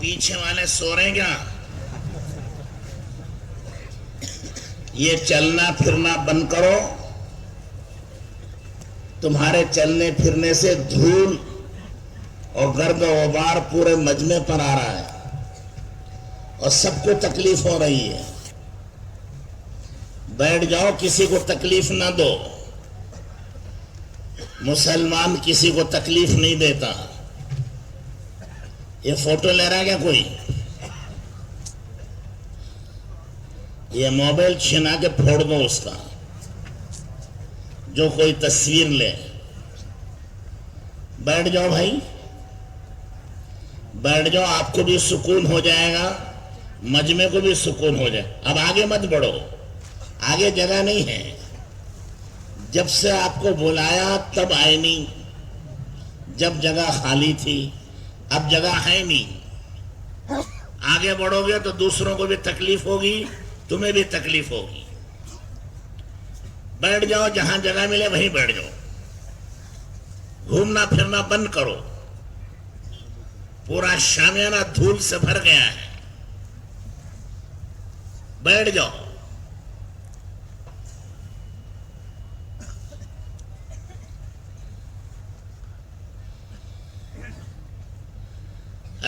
پیچھے والے سو رہے ہیں کیا؟ یہ چلنا پھرنا بند کرو. تمہارے چلنے پھرنے سے دھول اور گرد و غبار پورے مجمع پر آ رہا ہے اور سب کو تکلیف ہو رہی ہے. بیٹھ جاؤ، کسی کو تکلیف نہ دو. مسلمان کسی کو تکلیف نہیں دیتا. یہ فوٹو لے رہا ہے کیا کوئی؟ یہ موبائل چھنا کے پھوڑ دو اس کا. جو کوئی تصویر لے. بیٹھ جاؤ بھائی، بیٹھ جاؤ. آپ کو بھی سکون ہو جائے گا، مجمع کو بھی سکون ہو جائے. اب آگے مت بڑھو، آگے جگہ نہیں ہے. جب سے آپ کو بلایا تب آئے نہیں. جب جگہ خالی تھی، اب جگہ ہے نہیں. آگے بڑھو گے تو دوسروں کو بھی تکلیف ہوگی، تمہیں بھی تکلیف ہوگی. بیٹھ جاؤ، جہاں جگہ ملے وہیں بیٹھ جاؤ. گھومنا پھرنا بند کرو. پورا شامیانہ دھول سے بھر گیا ہے. بیٹھ جاؤ.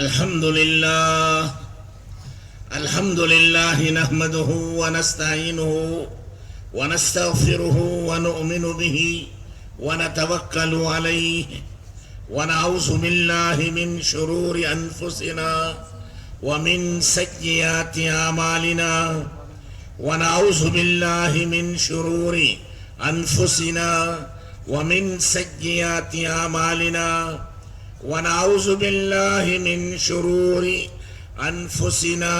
الحمدللہ الحمدللہ نحمده ونستعینه ونستغفره ونؤمن به ونتوکل علیہ ونعوذ باللہ من شرور انفسنا ومن سیئات اعمالنا ونعوذ باللہ من شرور انفسنا ومن سیئات اعمالنا ونعوذ باللہ من شرور انفسنا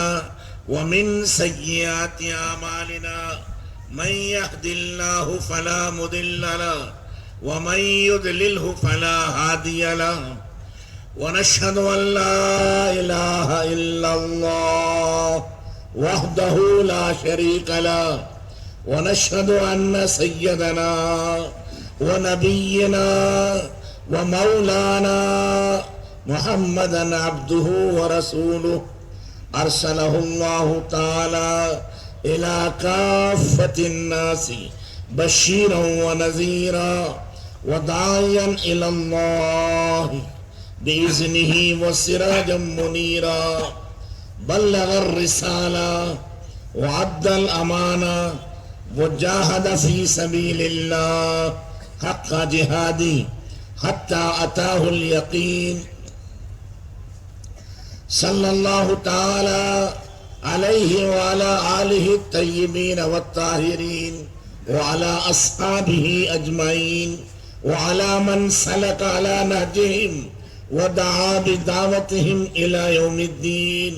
ومن سیئات اعمالنا من يهد الله فلا مضل له ومن يضلله فلا هادي له ونشهد ان لا اله الا الله وحده لا شريك له ونشهد ان سيدنا ونبينا ومولانا محمدا عبده ورسوله ارسله الله تعالى الى كافة الناس بشيرا ونذيرا وداعيا الى الله باذنه وسراجا منيرا بلغ الرسالة وأدى الأمانة وجاهد في سبيل الله حق جهاده حتى أتاه اليقين صلى الله تعالى عليه وعلى آله الطيبين والطاهرين وعلى أصحابه أجمعين وعلى من سلك على نهجهم ودعا بدعوتهم إلى يوم الدين.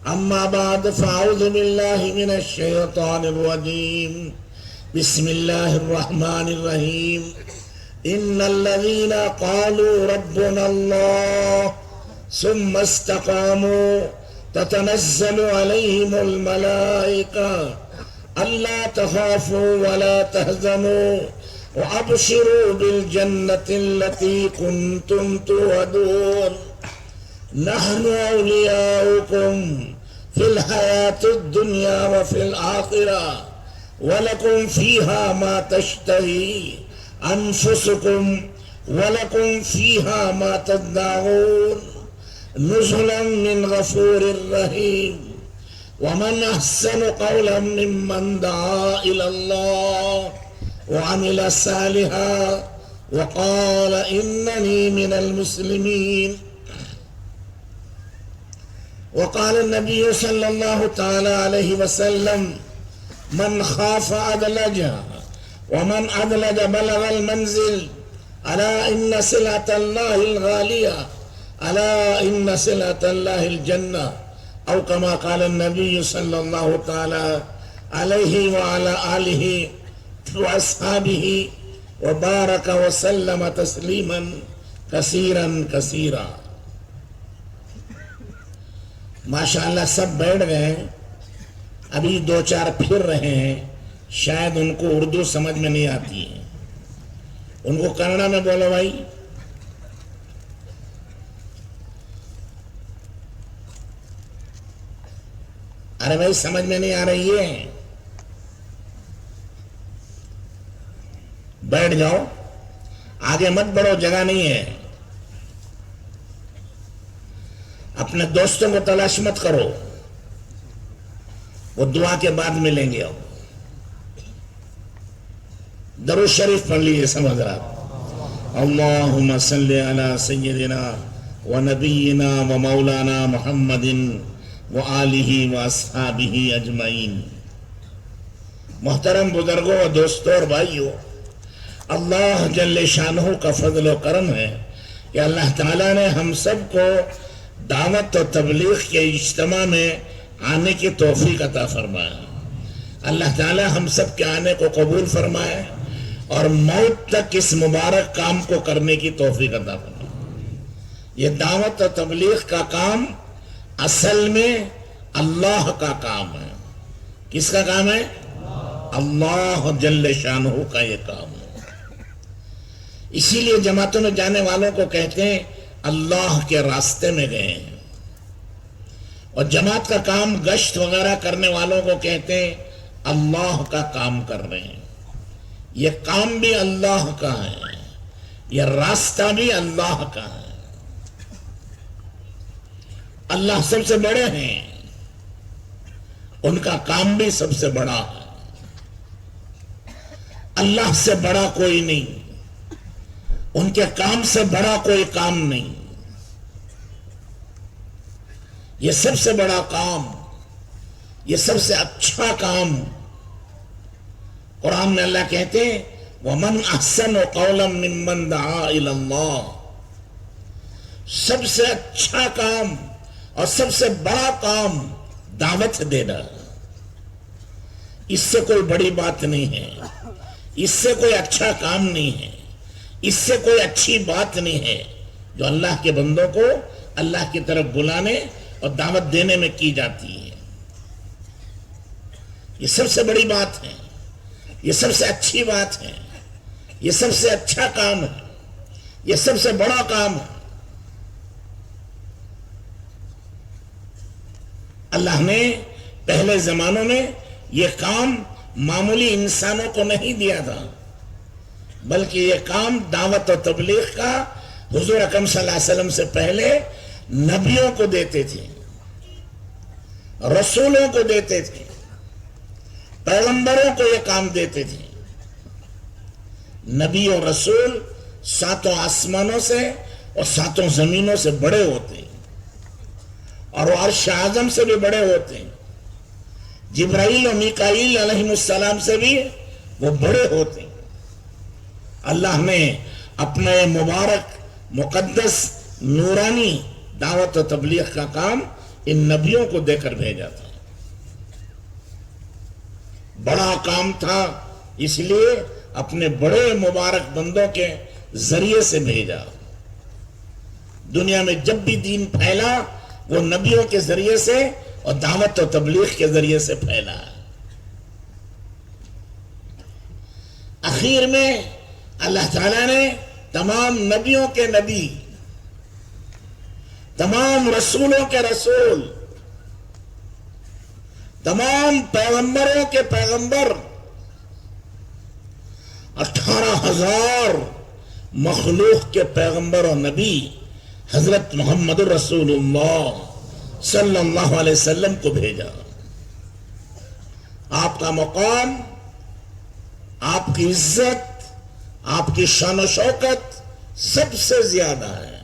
أما بعد، فأعوذ بالله من الشيطان الرجيم. بسم الله الرحمن الرحيم. إن الذين قالوا ربنا الله ثم استقاموا تتنزل عليهم الملائكة ألا تخافوا ولا تحزنوا وأبشروا بالجنة التي كنتم توعدون نحن أولياؤكم في الحياة الدنيا وفي الآخرة ولكم فيها ما تشتهي أنفسكم ولكم فيها ما تدعون نزلا من غفور رحيم. ومن أحسن قولا ممن دعا إلى الله وعمل صالحا وقال إنني من المسلمين. وقال النبي صلى الله تعالى عليه وسلم من خاف أدلج ومن أدلج بلغ المنزل ألا إن سلعة الله الغالية ألا إن سلعة الله الجنة أو كما قال النبي صلى الله تعالى عليه وعلى آله وأصحابه وبارك وسلم تسليما كثيرا كثيرا. ماشاءاللہ سب بیٹھ گئے ہیں. ابھی دو چار پھر رہے ہیں. شاید ان کو اردو سمجھ میں نہیں آتی ہے. ان کو کنڑا میں بولو بھائی. ارے بھائی سمجھ میں نہیں آ رہی ہے؟ بیٹھ جاؤ، آگے مت بڑھو، جگہ نہیں ہے۔ اپنے دوستوں کو تلاش مت کرو، وہ دعا کے بعد ملیں گے۔ اب درود شریف پڑھ لیجیے سمجھ رہا۔ اللہم صلی علی سیدنا و نبینا و مولانا محمد و آلہ و اصحابہ اجمعین۔ محترم بزرگوں و دوستوں اور بھائیوں، اللہ جل شانہ کا فضل و کرم ہے کہ اللہ تعالیٰ نے ہم سب کو دعوت و تبلیغ کے اجتماع میں آنے کی توفیق عطا فرمایا۔ اللہ تعالیٰ ہم سب کے آنے کو قبول فرمائے اور موت تک اس مبارک کام کو کرنے کی توفیق عطا فرمائے۔ یہ دعوت و تبلیغ کا کام اصل میں اللہ کا کام ہے۔ کس کا کام ہے؟ اللہ جل شانہ کا یہ کام ہے۔ اسی لیے جماعتوں میں جانے والوں کو کہتے ہیں اللہ کے راستے میں گئے ہیں، اور جماعت کا کام گشت وغیرہ کرنے والوں کو کہتے ہیں اللہ کا کام کر رہے ہیں۔ یہ کام بھی اللہ کا ہے، یہ راستہ بھی اللہ کا ہے۔ اللہ سب سے بڑے ہیں، ان کا کام بھی سب سے بڑا ہے۔ اللہ سے بڑا کوئی نہیں، ان کے کام سے بڑا کوئی کام نہیں۔ یہ سب سے بڑا کام، یہ سب سے اچھا کام، قرآن میں اللہ کہتے ہیں وَمَنْ أَحْسَنُ قَوْلًا مِّمَّنْ دَعَا إِلَى اللَّهِ۔ سب سے اچھا کام اور سب سے بڑا کام دعوت دینا، اس سے کوئی بڑی بات نہیں ہے، اس سے کوئی اچھا کام نہیں ہے، اس سے کوئی اچھی بات نہیں ہے جو اللہ کے بندوں کو اللہ کی طرف بلانے اور دعوت دینے میں کی جاتی ہے۔ یہ سب سے بڑی بات ہے، یہ سب سے اچھی بات ہے، یہ سب سے اچھا کام ہے، یہ سب سے بڑا کام ہے۔ اللہ نے پہلے زمانوں میں یہ کام معمولی انسانوں کو نہیں دیا تھا، بلکہ یہ کام دعوت و تبلیغ کا حضور اکرم صلی اللہ علیہ وسلم سے پہلے نبیوں کو دیتے تھے، رسولوں کو دیتے تھے، پیغمبروں کو یہ کام دیتے تھے۔ نبی اور رسول ساتوں آسمانوں سے اور ساتوں زمینوں سے بڑے ہوتے ہیں، اور وہ عرش اعظم سے بھی بڑے ہوتے ہیں، جبرائیل و میکائیل علیہ السلام سے بھی وہ بڑے ہوتے ہیں۔ اللہ نے اپنے مبارک مقدس نورانی دعوت و تبلیغ کا کام ان نبیوں کو دے کر بھیجا تھا۔ بڑا کام تھا، اس لیے اپنے بڑے مبارک بندوں کے ذریعے سے بھیجا۔ دنیا میں جب بھی دین پھیلا وہ نبیوں کے ذریعے سے اور دعوت و تبلیغ کے ذریعے سے پھیلا۔ آخر میں اللہ تعالیٰ نے تمام نبیوں کے نبی، تمام رسولوں کے رسول، تمام پیغمبروں کے پیغمبر، 18,000 مخلوق کے پیغمبر و نبی حضرت محمد رسول اللہ صلی اللہ علیہ وسلم کو بھیجا۔ آپ کا مقام، آپ کی عزت، آپ کی شان و شوکت سب سے زیادہ ہے۔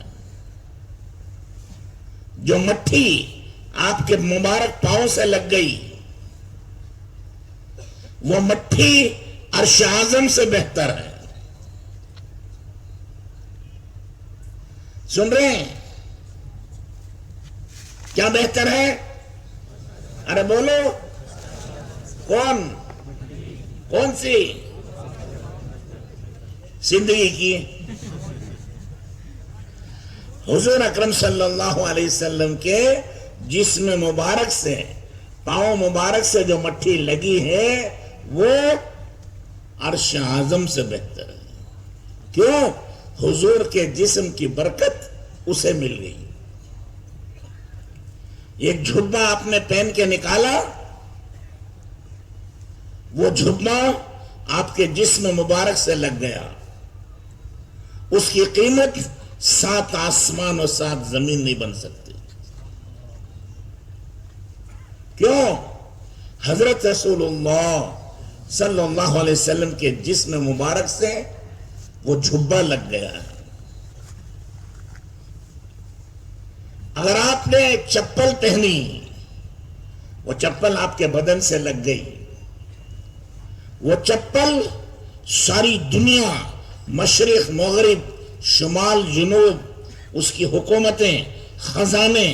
جو مٹھی آپ کے مبارک پاؤں سے لگ گئی وہ مٹھی عرش اعظم سے بہتر ہے۔ سن رہے ہیں؟ کیا بہتر ہے؟ ارے بولو، کون سی زندگی کی؟ حضور اکرم صلی اللہ علیہ وسلم کے جسم مبارک سے، پاؤں مبارک سے جو مٹھی لگی ہے وہ عرش اعظم سے بہتر ہے۔ کیوں؟ حضور کے جسم کی برکت اسے مل گئی۔ ایک جھبا آپ نے پہن کے نکالا وہ جھبا آپ کے جسم مبارک سے لگ گیا، اس کی قیمت 7 آسمان اور 7 زمین نہیں بن سکتی۔ کیوں؟ حضرت رسول اللہ صلی اللہ علیہ وسلم کے جسم مبارک سے وہ جھبا لگ گیا ہے۔ اگر آپ نے چپل پہنی، وہ چپل آپ کے بدن سے لگ گئی، وہ چپل ساری دنیا، مشرق مغرب شمال جنوب، اس کی حکومتیں، خزانے،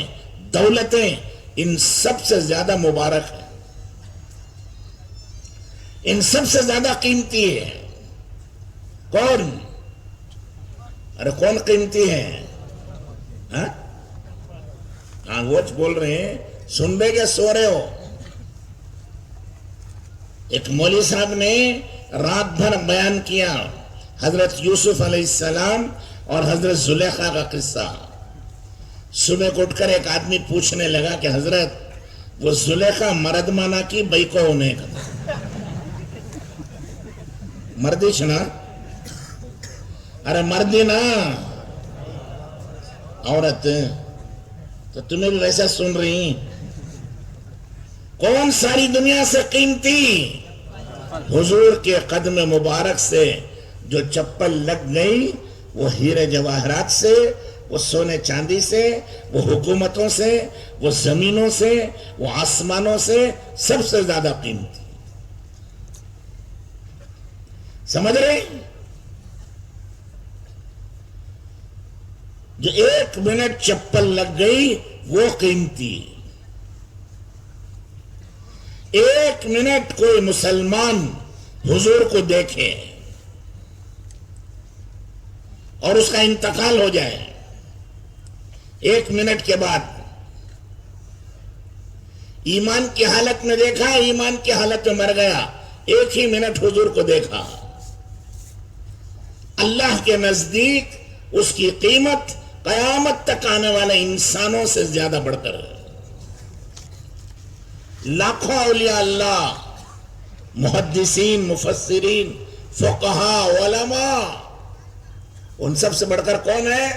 دولتیں، ان سب سے زیادہ مبارک ہے، ان سب سے زیادہ قیمتی ہے۔ کون؟ ارے کون قیمتی ہے؟ آنگوچ بول رہے ہیں، سن رہے کیا سو رہے ہو؟ ایک مولوی صاحب نے رات بھر بیان کیا حضرت یوسف علیہ السلام اور حضرت زلیخا کا قصہ۔ صبح کو اٹھ کر ایک آدمی پوچھنے لگا کہ حضرت وہ زلیخا مرد مانا کی بئی کو انہیں کا مردی چھنا؟ ارے مردی نا، عورت تو تمہیں بھی ویسا سن رہی۔ کون ساری دنیا سے قیمتی؟ حضور کے قدم مبارک سے جو چپل لگ گئی، وہ ہیرے جواہرات سے، وہ سونے چاندی سے، وہ حکومتوں سے، وہ زمینوں سے، وہ آسمانوں سے سب سے زیادہ قیمتی۔ سمجھ رہے؟ جو 1 منٹ چپل لگ گئی وہ قیمتی۔ 1 منٹ کوئی مسلمان حضور کو دیکھے اور اس کا انتقال ہو جائے، 1 منٹ کے بعد ایمان کی حالت میں دیکھا، ایمان کی حالت میں مر گیا، 1 ہی منٹ حضور کو دیکھا، اللہ کے نزدیک اس کی قیمت قیامت تک آنے والے انسانوں سے زیادہ بڑھ کر ہے۔ لاکھوں اولیاء اللہ، محدثین، مفسرین، فقہاء، علماء، ان سب سے بڑھ کر کون ہے؟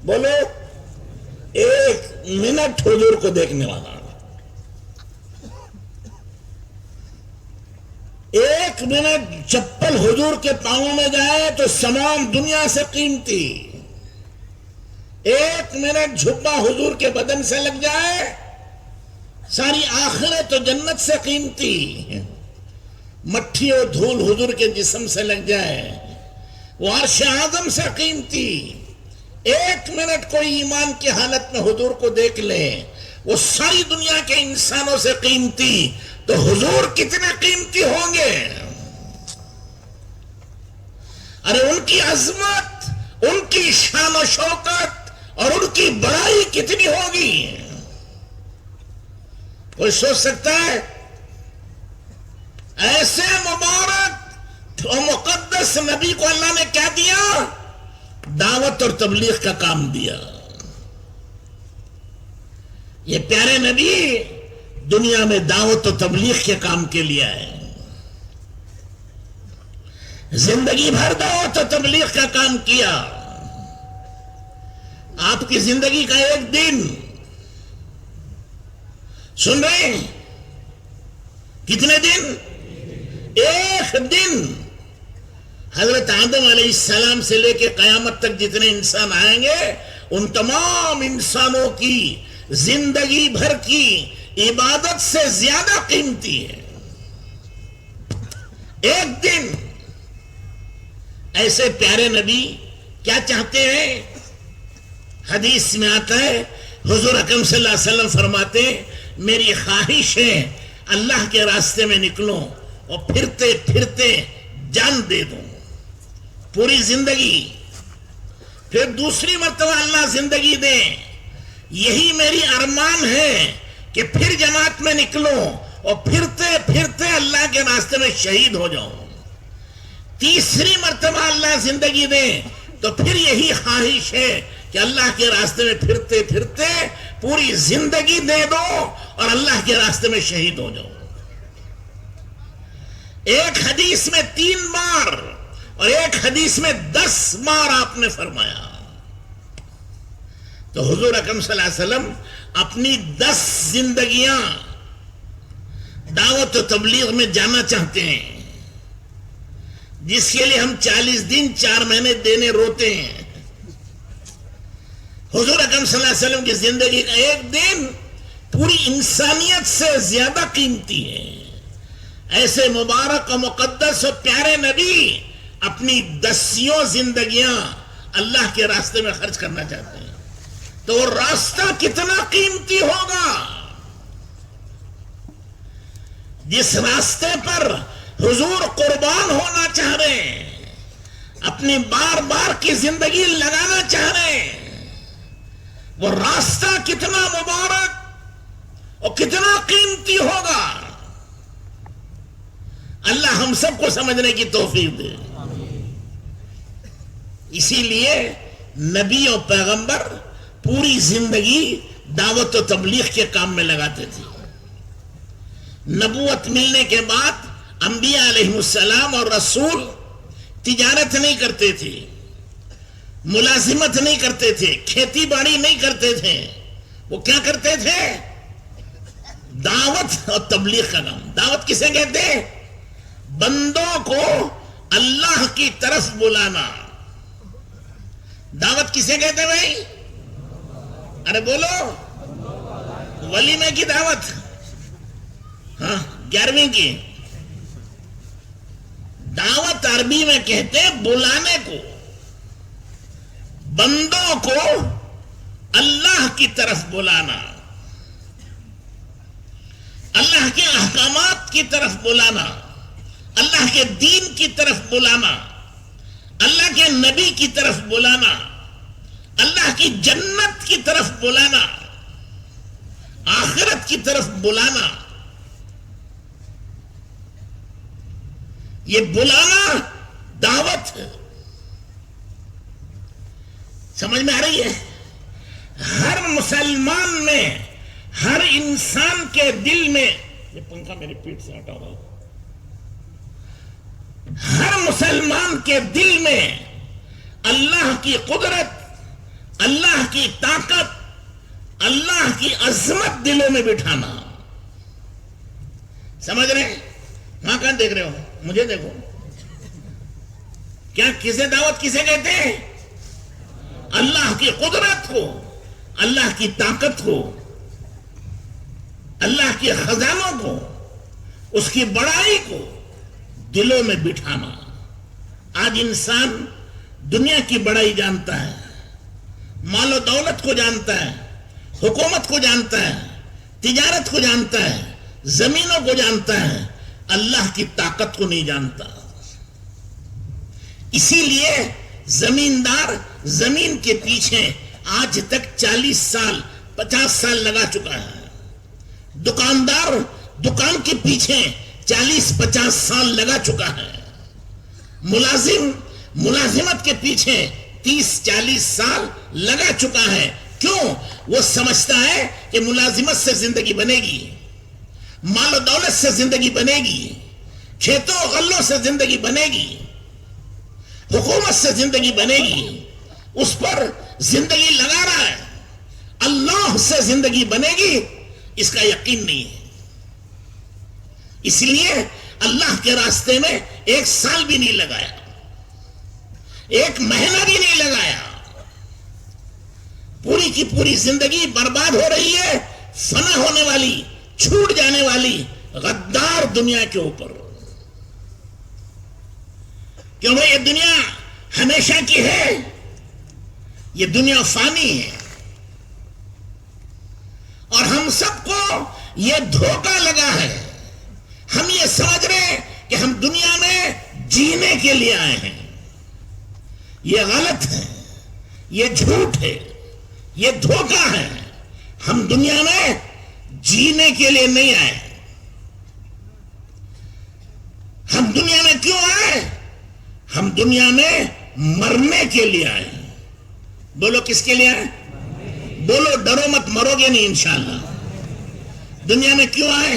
بولو۔ 1 منٹ حضور کو دیکھنے والا، 1 منٹ چپل حضور کے پاؤں میں جائے تو تمام دنیا سے قیمتی۔ 1 منٹ جھبا حضور کے بدن سے لگ جائے، ساری آخرت و جنت سے قیمتی۔ مٹھی اور دھول حضور کے جسم سے لگ جائے، وہ عرش اعظم سے قیمتی۔ 1 منٹ کوئی ایمان کی حالت میں حضور کو دیکھ لے، وہ ساری دنیا کے انسانوں سے قیمتی، تو حضور کتنے قیمتی ہوں گے؟ ارے ان کی عظمت، ان کی شان و شوکت اور ان کی بڑائی کتنی ہوگی؟ کوئی سوچ سکتا ہے؟ ایسے مبارک اور مقدس نبی کو اللہ نے کیا دیا؟ دعوت اور تبلیغ کا کام دیا۔ یہ پیارے نبی دنیا میں دعوت و تبلیغ کے کام کے لیے آئے، زندگی بھر دعوت و تبلیغ کا کام کیا۔ آپ کی زندگی کا 1 دن، سن رہے ہیں؟ کتنے دن؟ 1 دن۔ حضرت آدم علیہ السلام سے لے کے قیامت تک جتنے انسان آئیں گے، ان تمام انسانوں کی زندگی بھر کی عبادت سے زیادہ قیمتی ہے 1 دن۔ ایسے پیارے نبی کیا چاہتے ہیں؟ حدیث میں آتا ہے، حضور اکرم صلی اللہ علیہ وسلم فرماتے ہیں، میری خواہش ہے اللہ کے راستے میں نکلوں اور پھرتے پھرتے جان دے دوں، پوری زندگی، پھر دوسری مرتبہ اللہ زندگی دے، یہی میری ارمان ہے کہ پھر جماعت میں نکلوں اور پھرتے پھرتے اللہ کے راستے میں شہید ہو جاؤں، تیسری مرتبہ اللہ زندگی دے تو پھر یہی خواہش ہے کہ اللہ کے راستے میں پھرتے پھرتے پوری زندگی دے دو اور اللہ کے راستے میں شہید ہو جاؤ۔ ایک حدیث میں 3 بار اور ایک حدیث میں 10 بار آپ نے فرمایا. تو حضور اکرم صلی اللہ علیہ وسلم اپنی 10 زندگیاں دعوت و تبلیغ میں جانا چاہتے ہیں، جس کے لیے ہم 40 دن 4 مہینے دینے روتے ہیں. حضور اکرم صلی اللہ علیہ وسلم کی زندگی کا ایک دن پوری انسانیت سے زیادہ قیمتی ہے. ایسے مبارک و مقدس و پیارے نبی اپنی 10 زندگیاں اللہ کے راستے میں خرچ کرنا چاہتے ہیں، تو وہ راستہ کتنا قیمتی ہوگا. جس راستے پر حضور قربان ہونا چاہ رہے ہیں، اپنی بار بار کی زندگی لگانا چاہ رہے ہیں، وہ راستہ کتنا مبارک اور کتنا قیمتی ہوگا. اللہ ہم سب کو سمجھنے کی توفیق دے. اسی لیے نبی و پیغمبر پوری زندگی دعوت و تبلیغ کے کام میں لگاتے تھے. نبوت ملنے کے بعد انبیاء علیہ السلام اور رسول تجارت نہیں کرتے تھے، ملازمت نہیں کرتے تھے، کھیتی باڑی نہیں کرتے تھے. وہ کیا کرتے تھے؟ دعوت اور تبلیغ کا کام. دعوت کسے کہتے ہیں؟ بندوں کو اللہ کی طرف بلانا. دعوت کسے کہتے ہیں بھائی؟ ارے بولو. ولیمے کی دعوت، ہاں 11ویں کی دعوت عربی میں کہتے ہیں بلانے کو، بندوں کو اللہ کی طرف بلانا، اللہ کے احکامات کی طرف بلانا، اللہ کے دین کی طرف بلانا، اللہ کے نبی کی طرف بلانا، اللہ کی جنت کی طرف بلانا، آخرت کی طرف بلانا. یہ بلانا دعوت ہے. سمجھ میں آ رہی ہے؟ ہر مسلمان میں، ہر انسان کے دل میں، یہ پنکھا میری پیٹھ سے ہٹا ہوا، ہر مسلمان کے دل میں اللہ کی قدرت، اللہ کی طاقت، اللہ کی عظمت دلوں میں بٹھانا. سمجھ رہے ہیں؟ وہاں کہاں دیکھ رہے ہو؟ مجھے دیکھو. کیا کسے دعوت کسے کہتے ہیں؟ اللہ کی قدرت کو، اللہ کی طاقت کو، اللہ کے خزانوں کو، اس کی بڑائی کو دلوں میں بٹھانا. آج انسان دنیا کی بڑائی جانتا ہے، مال و دولت کو جانتا ہے، حکومت کو جانتا ہے، تجارت کو جانتا ہے، زمینوں کو جانتا ہے، اللہ کی طاقت کو نہیں جانتا. اسی لیے زمیندار زمین کے پیچھے آج تک 40 سال 50 سال لگا چکا ہے. دکاندار دکان کے پیچھے 40-50 سال لگا چکا ہے. ملازم ملازمت کے پیچھے 30-40 سال لگا چکا ہے. کیوں؟ وہ سمجھتا ہے کہ ملازمت سے زندگی بنے گی، مال و دولت سے زندگی بنے گی، کھیتوں و غلوں سے زندگی بنے گی، حکومت سے زندگی بنے گی. اس پر زندگی لگا رہا ہے. اللہ سے زندگی بنے گی اس کا یقین نہیں ہے. اس لیے اللہ کے راستے میں 1 سال بھی نہیں لگایا، 1 مہینہ بھی نہیں لگایا. پوری کی پوری زندگی برباد ہو رہی ہے، فنا ہونے والی، چھوٹ جانے والی غدار دنیا کے اوپر. کیوں بھائی؟ یہ دنیا ہمیشہ کی ہے، یہ دنیا فانی ہے. اور ہم سب کو یہ دھوکہ لگا ہے. ہم یہ سمجھ رہے ہیں کہ ہم دنیا میں جینے کے لیے آئے ہیں. یہ غلط ہے، یہ جھوٹ ہے، یہ دھوکہ ہے. ہم دنیا میں جینے کے لیے نہیں آئے. ہم دنیا میں کیوں آئے؟ ہم دنیا میں مرنے کے لیے آئے. بولو کس کے لیے آئے؟ بولو، ڈرو مت، مرو گے نہیں انشاءاللہ. دنیا میں کیوں آئے؟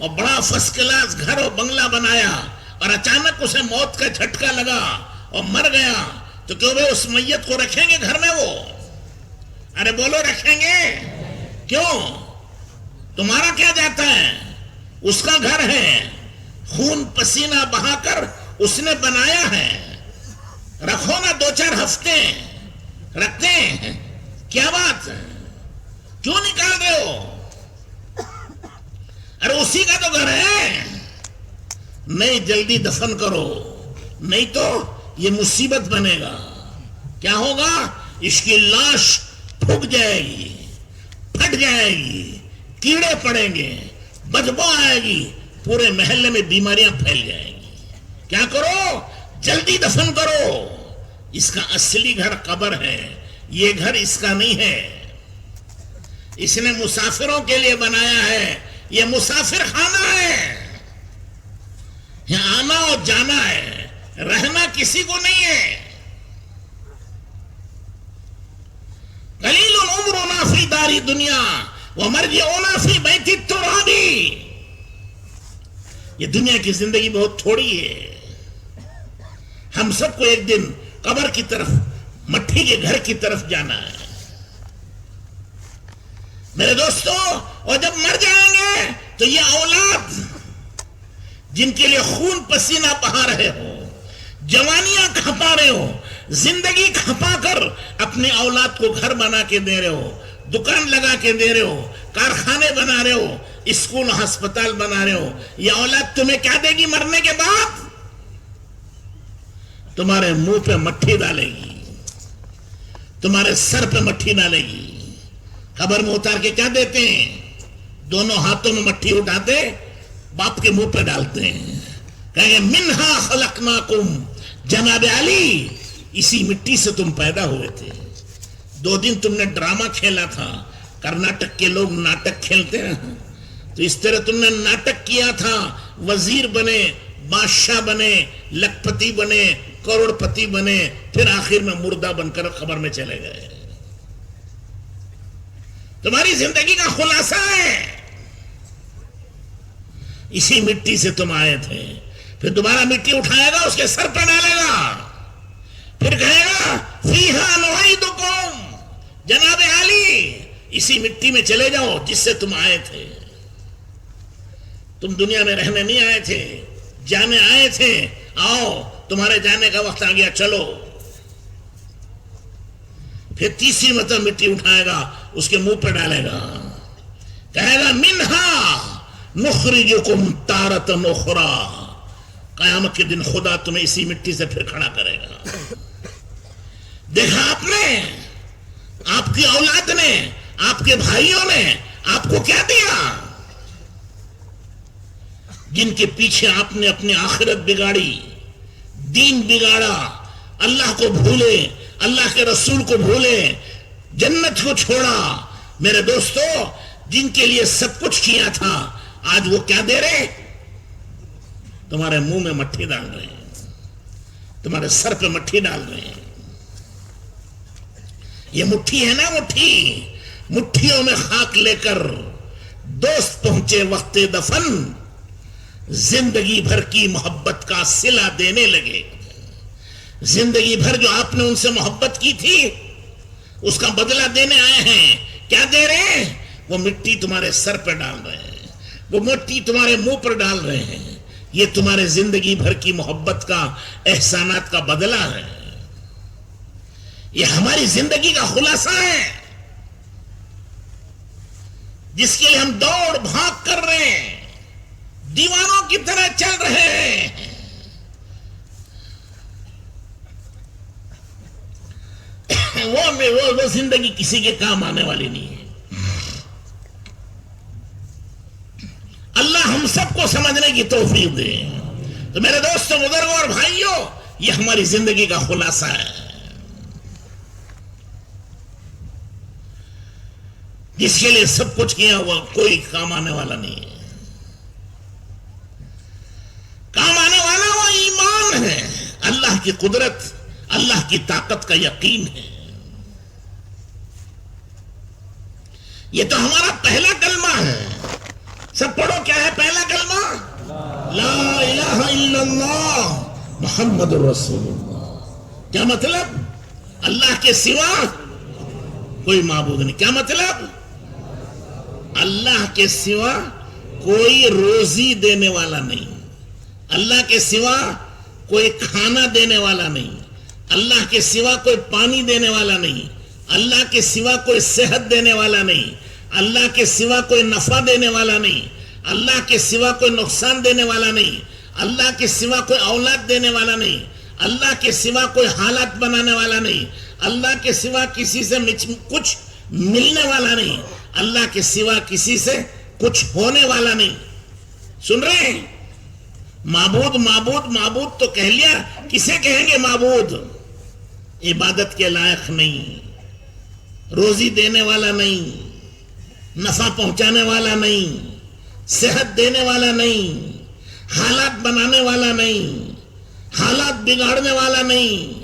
اور بڑا فرسٹ کلاس گھر اور بنگلہ بنایا اور اچانک اسے موت کا جھٹکا لگا اور مر گیا تو کیوں بھائی اس میت کو رکھیں گے گھر میں؟ وہ ارے بولو رکھیں گے؟ کیوں؟ تمہارا کیا جاتا ہے؟ اس کا گھر ہے، خون پسینہ بہا کر اس نے بنایا ہے، رکھو نا 2-4 ہفتے، رکھتے ہیں، کیا بات ہے؟ کیوں نکال رہے ہو؟ ارے اسی کا تو گھر ہے، نہیں جلدی دفن کرو، نہیں تو یہ مصیبت بنے گا۔ کیا ہوگا؟ اس کی لاش پھک جائے گی، پھٹ جائے گی، کیڑے پڑیں گے، بدبو آئے گی، پورے محلے میں بیماریاں پھیل جائیں گی۔ کیا کرو؟ جلدی دفن کرو، اس کا اصلی گھر قبر ہے، یہ گھر اس کا نہیں ہے، اس نے مسافروں کے لیے بنایا ہے، یہ مسافر خانہ ہے، یہاں آنا اور جانا ہے، رہنا کسی کو نہیں ہے۔ قلیل عمرنا فی داری دنیا ومرجعنا فی بیت التراب، یہ دنیا کی زندگی بہت تھوڑی ہے، ہم سب کو ایک دن قبر کی طرف، مٹی کے گھر کی طرف جانا ہے میرے دوستو۔ اور جب مر جائیں گے تو یہ اولاد جن کے لیے خون پسینہ بہا رہے ہو، جوانیاں کھپا رہے ہو، زندگی کھپا کر اپنے اولاد کو گھر بنا کے دے رہے ہو، دکان لگا کے دے رہے ہو، کارخانے بنا رہے ہو، اسکول ہسپتال بنا رہے ہو، یہ اولاد تمہیں کیا دے گی مرنے کے بعد؟ تمہارے منہ پہ مٹھی ڈالے گی، تمہارے سر پہ مٹھی ڈالے گی۔ قبر میں اتار کے کیا دیتے ہیں؟ دونوں ہاتھوں میں مٹھی اٹھاتے باپ کے منہ پہ ڈالتے ہیں، کہیں گے منہا خلقناکم، جناب علی اسی مٹی سے تم پیدا ہوئے تھے۔ 2 دن تم نے ڈرامہ کھیلا تھا، کرناٹک کے لوگ ناٹک کھیلتے ہیں، تو اس طرح تم نے ناٹک کیا تھا، وزیر بنے، بادشاہ بنے، لکھپتی بنے، کروڑ پتی بنے، پھر آخر میں مردہ بن کر قبر میں چلے گئے۔ تمہاری زندگی کا خلاصہ ہے اسی مٹی سے تم آئے تھے، پھر دوبارہ مٹی اٹھائے گا، اس کے سر پہ ڈالے گا، پھر کہے گا فیہا نعیدکم، جناب علی اسی مٹی میں چلے جاؤ جس سے تم آئے تھے۔ تم دنیا میں رہنے نہیں آئے تھے، جانے آئے تھے، آؤ تمہارے جانے کا وقت آ گیا، چلو۔ پھر تیسری مرتبہ مٹی اٹھائے گا، اس کے منہ پہ ڈالے گا، کہے گا منہا نخرجکم تارۃ اخری، قیامت کے دن خدا تمہیں اسی مٹی سے پھر کھڑا کرے گا۔ دیکھا آپ نے، آپ کی اولاد نے، آپ کے بھائیوں نے آپ کو کیا دیا؟ جن کے پیچھے آپ نے اپنی آخرت بگاڑی، دین بگاڑا، اللہ کو بھولے، اللہ کے رسول کو بھولے، جنت کو چھوڑا، میرے دوستو جن کے لیے سب کچھ کیا تھا، آج وہ کیا دے رہے؟ تمہارے منہ میں مٹھی ڈال رہے ہیں، تمہارے سر پہ مٹھی ڈال رہے ہیں۔ یہ مٹھی ہے نا، مٹھی، مٹھیوں میں خاک لے کر دوست پہنچے وقت دفن، زندگی بھر کی محبت کا صلہ دینے لگے۔ زندگی بھر جو آپ نے ان سے محبت کی تھی اس کا بدلہ دینے آئے ہیں۔ کیا دے رہے ہیں؟ وہ مٹی تمہارے سر پہ ڈال رہے ہیں، وہ مٹی تمہارے منہ پر ڈال رہے ہیں، یہ تمہارے زندگی بھر کی محبت کا، احسانات کا بدلہ ہے۔ یہ ہماری زندگی کا خلاصہ ہے جس کے لیے ہم دوڑ بھاگ کر رہے ہیں، دیوانوں کی طرح چل رہے ہیں۔ وہ زندگی کسی کے کام آنے والی نہیں ہے۔ اللہ ہم سب کو سمجھنے کی توفیق دے۔ تو میرے دوستوں، بزرگوں اور بھائیوں، یہ ہماری زندگی کا خلاصہ ہے جس کے لیے سب کچھ کیا ہوا کوئی کام آنے والا نہیں ہے۔ کام آنے والا وہ ایمان ہے، اللہ کی قدرت، اللہ کی طاقت کا یقین ہے۔ یہ تو ہمارا پہلا کلمہ ہے، سب پڑھو، کیا ہے پہلا کلمہ؟ لا الہ الا اللہ محمد رسول اللہ. کیا مطلب؟ اللہ کے سوا کوئی معبود نہیں. کیا مطلب؟ اللہ کے سوا کوئی روزی دینے والا نہیں، اللہ کے سوا کوئی کھانا دینے والا نہیں، اللہ کے سوا کوئی پانی دینے والا نہیں، اللہ کے سوا کوئی صحت دینے والا نہیں، اللہ کے سوا کوئی نفع دینے والا نہیں، اللہ کے سوا کوئی نقصان دینے والا نہیں، اللہ کے سوا کوئی اولاد دینے والا نہیں، اللہ کے سوا کوئی حالات بنانے والا نہیں، اللہ کے سوا کسی سے کچھ ملنے والا نہیں، اللہ کے سوا کسی سے کچھ ہونے والا نہیں. سن رہے ہیں؟ معبود معبود معبود تو کہہ لیا، کسے کہیں گے معبود؟ عبادت کے لائق نہیں، روزی دینے والا نہیں، نفع پہنچانے والا نہیں، صحت دینے والا نہیں، حالات بنانے والا نہیں، حالات بگاڑنے والا نہیں،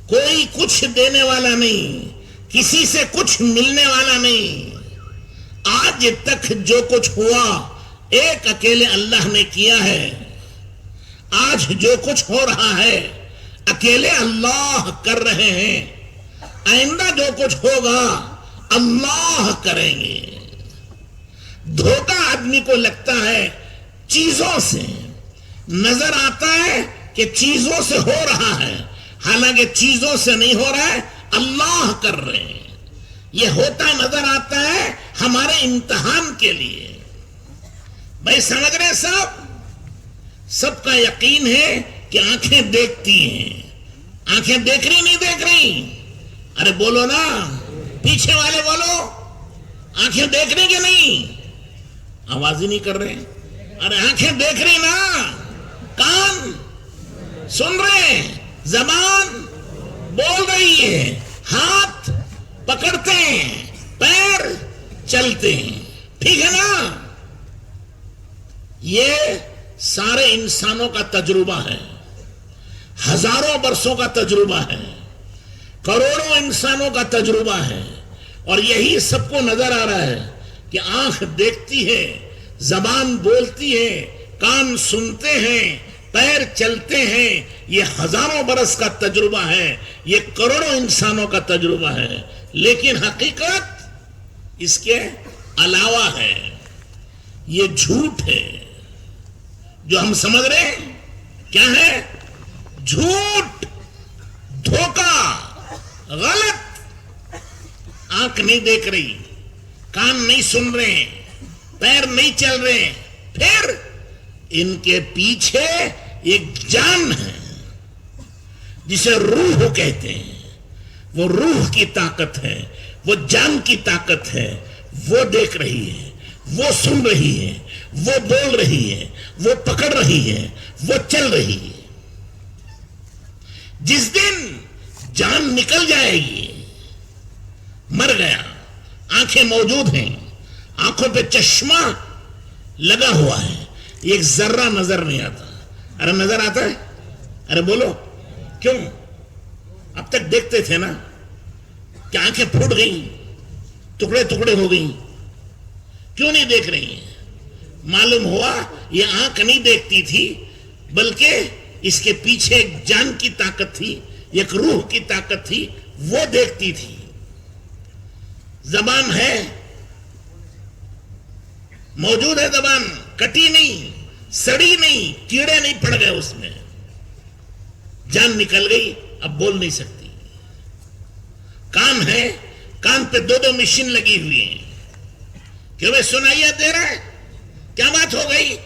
کوئی کچھ دینے والا نہیں، کسی سے کچھ ملنے والا نہیں. آج تک جو کچھ ہوا ایک اکیلے اللہ نے کیا ہے. آج جو کچھ ہو رہا ہے اکیلے اللہ کر رہے ہیں. آئندہ جو کچھ ہوگا اللہ کریں گے. دھوکہ آدمی کو لگتا ہے چیزوں سے، نظر آتا ہے کہ چیزوں سے ہو رہا ہے، حالانکہ چیزوں سے نہیں ہو رہا ہے، اللہ کر رہے ہیں. یہ ہوتا نظر آتا ہے ہمارے امتحان کے لیے. بھائی سمجھ رہے سب کا یقین ہے کہ آنکھیں دیکھتی ہیں. آنکھیں دیکھ رہی نہیں دیکھ رہی؟ ارے بولو نا، پیچھے والے بولو، آنکھیں دیکھ رہی کہ نہیں؟ آواز ہی نہیں کر رہے. ارے آنکھیں دیکھ رہی نا، کان سن رہے، زبان بول رہی ہے، ہاتھ پکڑتے ہیں، پیر چلتے ہیں. ٹھیک ہے نا؟ یہ سارے انسانوں کا تجربہ ہے، ہزاروں برسوں کا تجربہ ہے، کروڑوں انسانوں کا تجربہ ہے. اور یہی سب کو نظر آ رہا ہے کہ آنکھ دیکھتی ہے، زبان بولتی ہے، کان سنتے ہیں، پیر چلتے ہیں. یہ ہزاروں برس کا تجربہ ہے، یہ کروڑوں انسانوں کا تجربہ ہے. لیکن حقیقت اس کے علاوہ ہے. یہ جھوٹ ہے جو ہم سمجھ رہے ہیں. کیا ہے؟ جھوٹ، دھوکہ، غلط. آنکھ نہیں دیکھ رہی، کان نہیں سن رہے، پیر نہیں چل رہے، پھر ان کے پیچھے ایک جان ہے جسے روح کہتے ہیں. وہ روح کی طاقت ہے، وہ جان کی طاقت ہے. وہ دیکھ رہی ہے، وہ سن رہی ہے، وہ بول رہی ہے، وہ پکڑ رہی ہے، وہ چل رہی ہے. جس دن جان نکل جائے گی، مر گیا، آنکھیں موجود ہیں، آنکھوں پہ چشمہ لگا ہوا ہے، ایک ذرہ نظر نہیں آتا. ارے نظر آتا ہے؟ ارے بولو کیوں؟ اب تک دیکھتے تھے نا کہ آنکھیں پھوٹ گئیں، ٹکڑے ٹکڑے ہو گئیں. کیوں نہیں دیکھ رہی ہیں؟ معلوم ہوا یہ آنکھ نہیں دیکھتی تھی، بلکہ اس کے پیچھے ایک جان کی طاقت تھی، ایک روح کی طاقت تھی، وہ دیکھتی تھی. زبان ہے، موجود ہے، زبان کٹی نہیں، سڑی نہیں، کیڑے نہیں پڑ گئے اس میں. جان نکل گئی، اب بول نہیں سکتی. کان ہے، کان پہ دو مشین لگی ہوئی ہیں کہ وہ سنائیاں دے رہا ہے. کیا بات ہو گئی؟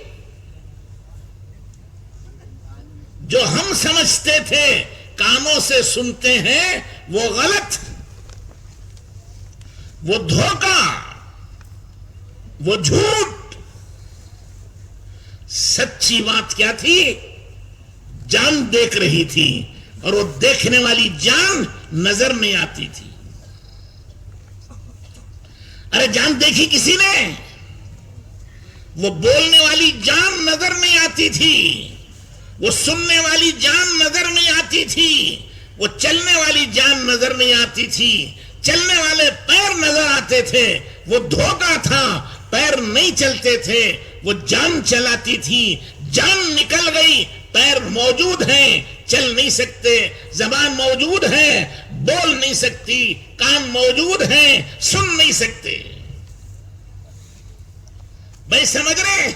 جو ہم سمجھتے تھے کانوں سے سنتے ہیں وہ غلط، وہ دھوکہ، وہ جھوٹ. سچی بات کیا تھی؟ جان دیکھ رہی تھی، اور وہ دیکھنے والی جان نظر نہیں آتی تھی. ارے جان دیکھی کسی نے؟ وہ بولنے والی جان نظر نہیں آتی تھی، وہ سننے والی جان نظر نہیں آتی تھی، وہ چلنے والی جان نظر نہیں آتی تھی، چلنے والے پیر نظر آتے تھے. وہ دھوکہ تھا، پیر نہیں چلتے تھے، وہ جان چلاتی تھی، جان نکل گئی، پیر موجود ہیں چل نہیں سکتے، زبان موجود ہے بول نہیں سکتی، کان موجود ہیں سن نہیں سکتے. بھائی سمجھ رہے؟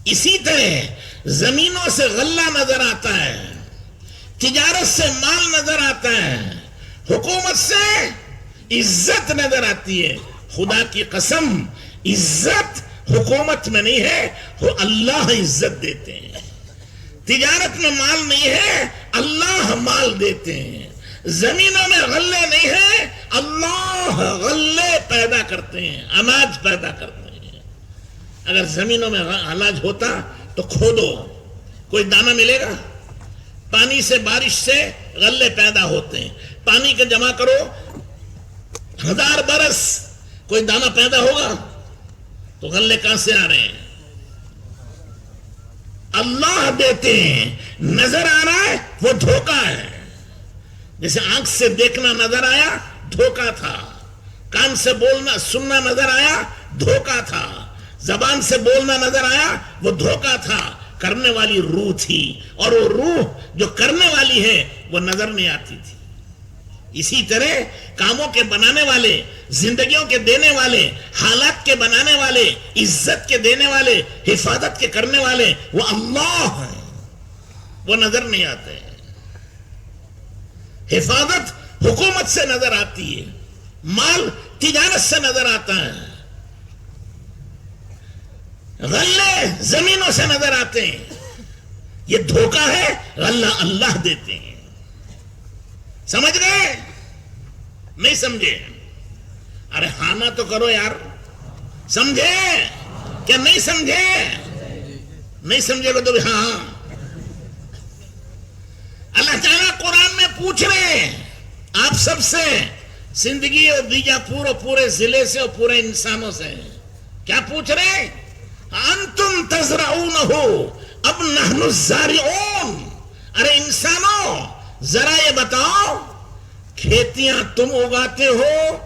اسی طرح زمینوں سے غلہ نظر آتا ہے، تجارت سے مال نظر آتا ہے، حکومت سے عزت نظر آتی ہے. خدا کی قسم عزت حکومت میں نہیں ہے، وہ اللہ عزت دیتے ہیں. تجارت میں مال نہیں ہے، اللہ مال دیتے ہیں. زمینوں میں غلے نہیں ہے، اللہ غلے پیدا کرتے ہیں، اناج پیدا کرتے ہیں. اگر زمینوں میں اناج ہوتا تو کھودو کوئی دانہ ملے گا؟ پانی سے بارش سے غلے پیدا ہوتے ہیں، پانی کا جمع کرو 1000 برس کوئی دانہ پیدا ہوگا؟ تو غلے کہاں سے آ رہے ہیں؟ اللہ دیتے ہیں. نظر آ رہا ہے وہ دھوکہ ہے. جیسے آنکھ سے دیکھنا نظر آیا دھوکہ تھا، کان سے بولنا سننا نظر آیا دھوکہ تھا، زبان سے بولنا نظر آیا وہ دھوکہ تھا. کرنے والی روح تھی، اور وہ روح جو کرنے والی ہے وہ نظر نہیں آتی تھی. اسی طرح کاموں کے بنانے والے، زندگیوں کے دینے والے، حالات کے بنانے والے، عزت کے دینے والے، حفاظت کے کرنے والے وہ اللہ ہیں، وہ نظر نہیں آتے. حفاظت حکومت سے نظر آتی ہے، مال تجارت سے نظر آتا ہے، غلے زمینوں سے نظر آتے ہیں. یہ دھوکہ ہے، غلہ اللہ دیتے ہیں. سمجھ گئے؟ نہیں سمجھے؟ ارے ہانا تو کرو یار. سمجھے کیا نہیں سمجھے؟ نہیں سمجھے گا تو بھی ہاں. اللہ تعالیٰ قرآن میں پوچھ رہے ہیں آپ سب سے، زندگی اور بیجاپور اور پورے ضلع سے اور پورے انسانوں سے. کیا پوچھ رہے؟ انتم تزرعونہ ام نحن الزارعون. ارے انسانوں ذرا یہ بتاؤ، کھیتیاں تم اگاتے ہو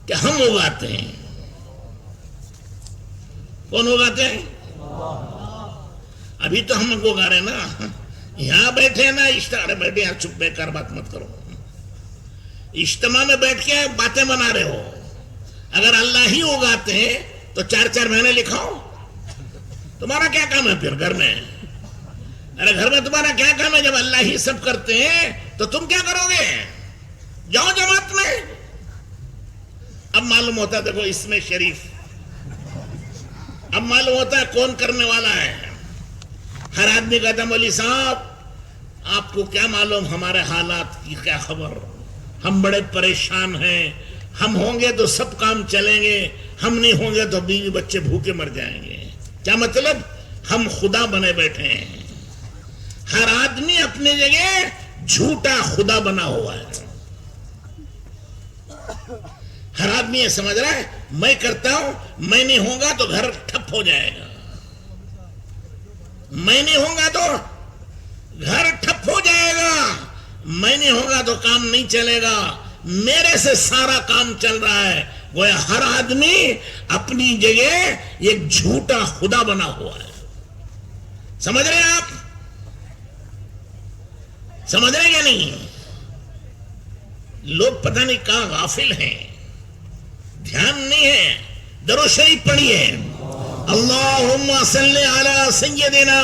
کہ ہم اگاتے ہیں؟ کون اگاتے ہیں؟ ابھی تو ہم اگا رہے ہیں نا. یہاں بیٹھے نا ارے بیٹھے یہاں چپ بے کار بات مت کرو. اجتماع میں بیٹھ کے باتیں بنا رہے ہو. اگر اللہ ہی اگاتے ہیں تو 4 مہینے لکھاؤ. تمہارا کیا کام ہے پھر گھر میں؟ ارے گھر میں تمہارا کیا کام ہے؟ جب اللہ ہی سب کرتے ہیں تو تم کیا کرو گے؟ جاؤ جماعت میں. اب معلوم ہوتا ہے دیکھو اس میں شریف، اب معلوم ہوتا ہے کون کرنے والا ہے. ہر آدمی کہتا ہے مولوی صاحب آپ کو کیا معلوم ہمارے حالات کی کیا خبر، ہم بڑے پریشان ہیں، ہم ہوں گے تو سب کام چلیں گے، ہم نہیں ہوں گے تو بیوی بچے بھوکے مر جائیں گے. کیا مطلب؟ ہم خدا بنے بیٹھے ہیں. ہر آدمی اپنی جگہ جھوٹا خدا بنا ہوا ہے. ہر آدمی یہ سمجھ رہا ہے میں کرتا ہوں، میں نہیں ہوں گا تو گھر ٹھپ ہو جائے گا، میں نہیں ہوں گا تو گھر ٹھپ ہو جائے گا، میں نہیں ہوں گا تو کام نہیں چلے گا، میرے سے سارا کام چل رہا ہے. گویا ہر آدمی اپنی جگہ ایک جھوٹا خدا بنا ہوا ہے. سمجھ رہے ہیں آپ؟ سمجھ رہے یا نہیں؟ لوگ پتہ نہیں کہاں غافل ہیں، دھیان نہیں ہے. درود شریف پڑھیے، اللہم صلی علی سیدنا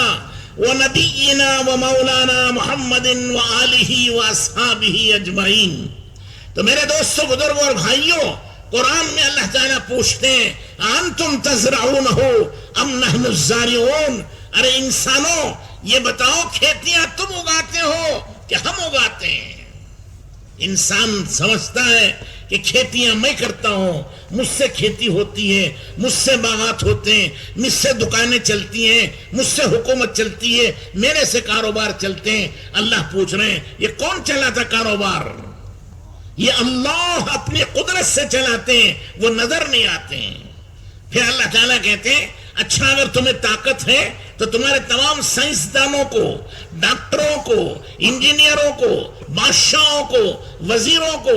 و نبینا و مولانا محمد و آلہ و اصحابہ اجمعین. تو میرے دوستوں، بزرگوں اور بھائیوں، قرآن میں اللہ تعالیٰ پوچھتے ہیں انتم تزرعونہ ام نحن الزارعون. ارے انسانوں یہ بتاؤ کھیتیاں تم اگاتے ہو کہ ہم اگاتے ہیں؟ انسان سمجھتا ہے کہ کھیتیاں میں کرتا ہوں، مجھ سے کھیتی ہوتی ہے، مجھ سے باغات ہوتے ہیں، مجھ سے دکانیں چلتی ہیں، مجھ سے حکومت چلتی ہے، میرے سے کاروبار چلتے ہیں. اللہ پوچھ رہے ہیں یہ کون چلاتا کاروبار؟ یہ اللہ اپنی قدرت سے چلاتے ہیں، وہ نظر نہیں آتے ہیں. پھر اللہ تعالیٰ کہتے ہیں اچھا اگر تمہیں طاقت ہے تو تمہارے تمام سائنسدانوں کو، ڈاکٹروں کو، انجینئروں کو، بادشاہوں کو، وزیروں کو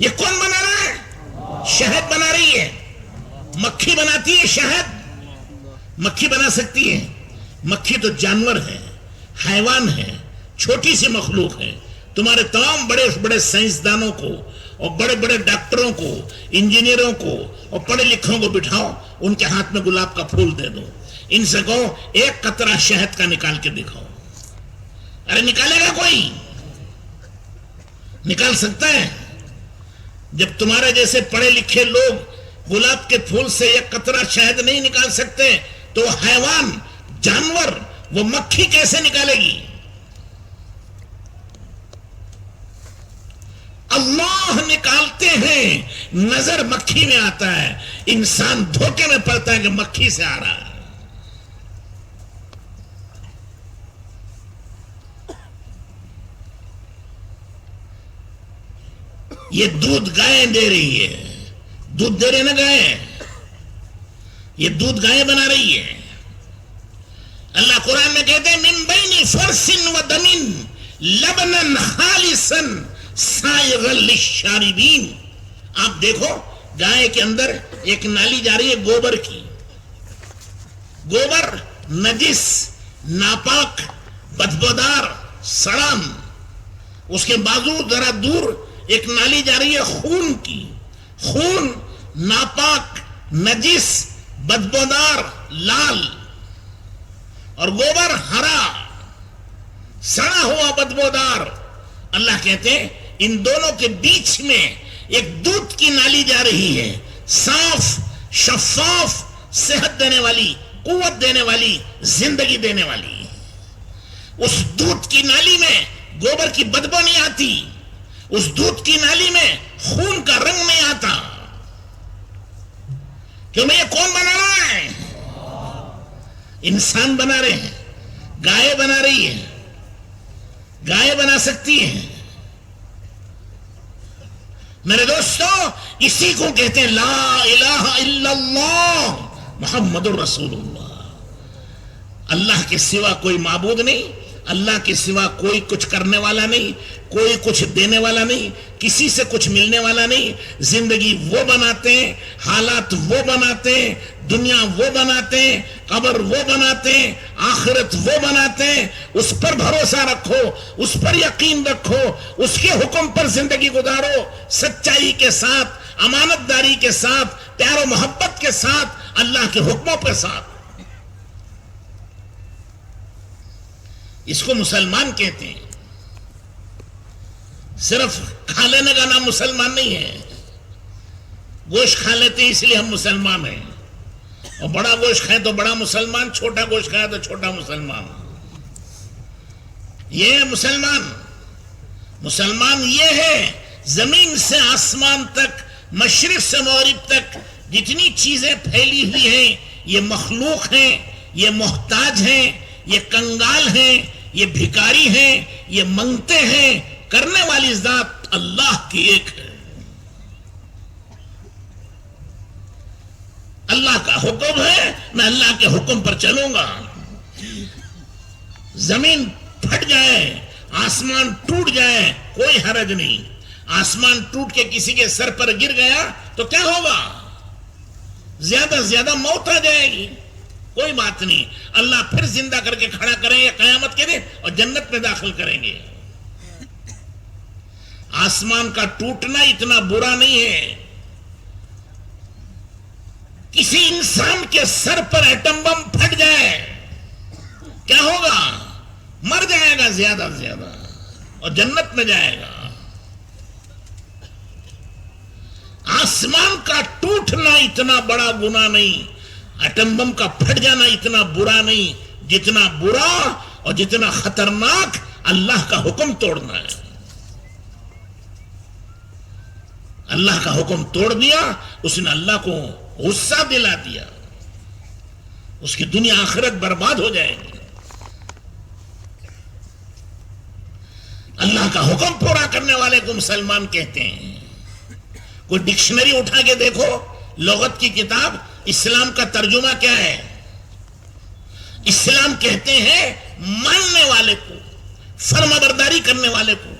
یہ کون بنا رہا ہے؟ شہد بنا رہی ہے. مکھی بناتی ہے شہد؟ مکھی بنا سکتی ہے؟ مکھی تو جانور ہے، حیوان ہے، چھوٹی سی مخلوق ہے. تمہارے تمام بڑے بڑے سائنسدانوں کو اور بڑے بڑے ڈاکٹروں کو، انجینئروں کو اور پڑھے لکھوں کو بٹھاؤ، ان کے ہاتھ میں گلاب کا پھول دے دو، ان سے کہو ایک قطرہ شہد کا نکال کے دکھاؤ. ارے نکالے گا کوئی؟ نکال سکتا ہے؟ جب تمہارے جیسے پڑھے لکھے لوگ گلاب کے پھول سے ایک قطرہ شہد نہیں نکال سکتے تو وہ حیوان، جانور، وہ مکھی کیسے نکالے گی؟ اللہ نکالتے ہیں، نظر مکھی میں آتا ہے، انسان دھوکے میں پڑتا ہے کہ مکھی سے آ رہا ہے. یہ دودھ گائیں دے رہی ہے، دودھ دے رہے نا گائیں، یہ دودھ گائیں بنا رہی ہے. اللہ قرآن میں کہتے ہیں من بین فرس و دم لبنا خالصا سائغا للشاربین. آپ دیکھو گائے کے اندر ایک نالی جا رہی ہے گوبر کی. گوبر نجس، ناپاک، بدبودار، سڑام. اس کے بازو ذرا دور ایک نالی جا رہی ہے خون کی. خون ناپاک، نجس، بدبودار، لال، اور گوبر ہرا، سڑا ہوا، بدبودار. اللہ کہتے ہیں ان دونوں کے بیچ میں ایک دودھ کی نالی جا رہی ہے، صاف، شفاف، صحت دینے والی، قوت دینے والی، زندگی دینے والی. اس دودھ کی نالی میں گوبر کی بدبو نہیں آتی، اس دودھ کی نالی میں خون کا رنگ نہیں آتا. کیوں میں یہ کون بنا رہا ہے؟ انسان بنا رہے ہیں. گائے بنا رہی ہے، گائے بنا سکتی ہے. میرے دوستو اسی کو کہتے ہیں لا الہ الا اللہ محمد الرسول اللہ. اللہ کے سوا کوئی معبود نہیں، اللہ کے سوا کوئی کچھ کرنے والا نہیں، کوئی کچھ دینے والا نہیں، کسی سے کچھ ملنے والا نہیں. زندگی وہ بناتے ہیں، حالات وہ بناتے ہیں، دنیا وہ بناتے ہیں، قبر وہ بناتے ہیں، آخرت وہ بناتے ہیں. اس پر بھروسہ رکھو، اس پر یقین رکھو، اس کے حکم پر زندگی گزارو، سچائی کے ساتھ، امانت داری کے ساتھ، پیار و محبت کے ساتھ، اللہ کے حکموں کے ساتھ. اس کو مسلمان کہتے ہیں. صرف کھا لینے کا نام مسلمان نہیں ہے. گوشت کھا لیتے ہیں اس لیے ہم مسلمان ہیں، اور بڑا گوشت کھائیں تو بڑا مسلمان، چھوٹا گوشت کھائیں تو چھوٹا مسلمان. یہ ہے مسلمان. مسلمان یہ ہے زمین سے آسمان تک، مشرق سے مغرب تک جتنی چیزیں پھیلی ہوئی ہیں یہ مخلوق ہیں، یہ محتاج ہیں، یہ کنگال ہیں، یہ بھکاری ہیں، یہ منگتے ہیں. کرنے والی ذات اللہ کی ایک ہے. اللہ کا حکم ہے، میں اللہ کے حکم پر چلوں گا. زمین پھٹ جائے، آسمان ٹوٹ جائے، کوئی حرج نہیں. آسمان ٹوٹ کے کسی کے سر پر گر گیا تو کیا ہوگا؟ زیادہ سے زیادہ موت آ جائے گی، کوئی بات نہیں. اللہ پھر زندہ کر کے کھڑا کریں گے قیامت کے دن اور جنت میں داخل کریں گے. آسمان کا ٹوٹنا اتنا برا نہیں ہے. کسی انسان کے سر پر ایٹم بم پھٹ جائے کیا ہوگا؟ مر جائے گا زیادہ سے زیادہ اور جنت میں جائے گا. آسمان کا ٹوٹنا اتنا بڑا گناہ نہیں، ایٹم بم کا پھٹ جانا اتنا برا نہیں، جتنا برا اور جتنا خطرناک اللہ کا حکم توڑنا ہے. اللہ کا حکم توڑ دیا، اس نے اللہ کو غصہ دلا دیا، اس کی دنیا آخرت برباد ہو جائے گی. اللہ کا حکم پورا کرنے والے کو مسلمان کہتے ہیں. کوئی ڈکشنری اٹھا کے دیکھو، لغت کی کتاب، اسلام کا ترجمہ کیا ہے؟ اسلام کہتے ہیں ماننے والے کو، فرما برداری کرنے والے کو،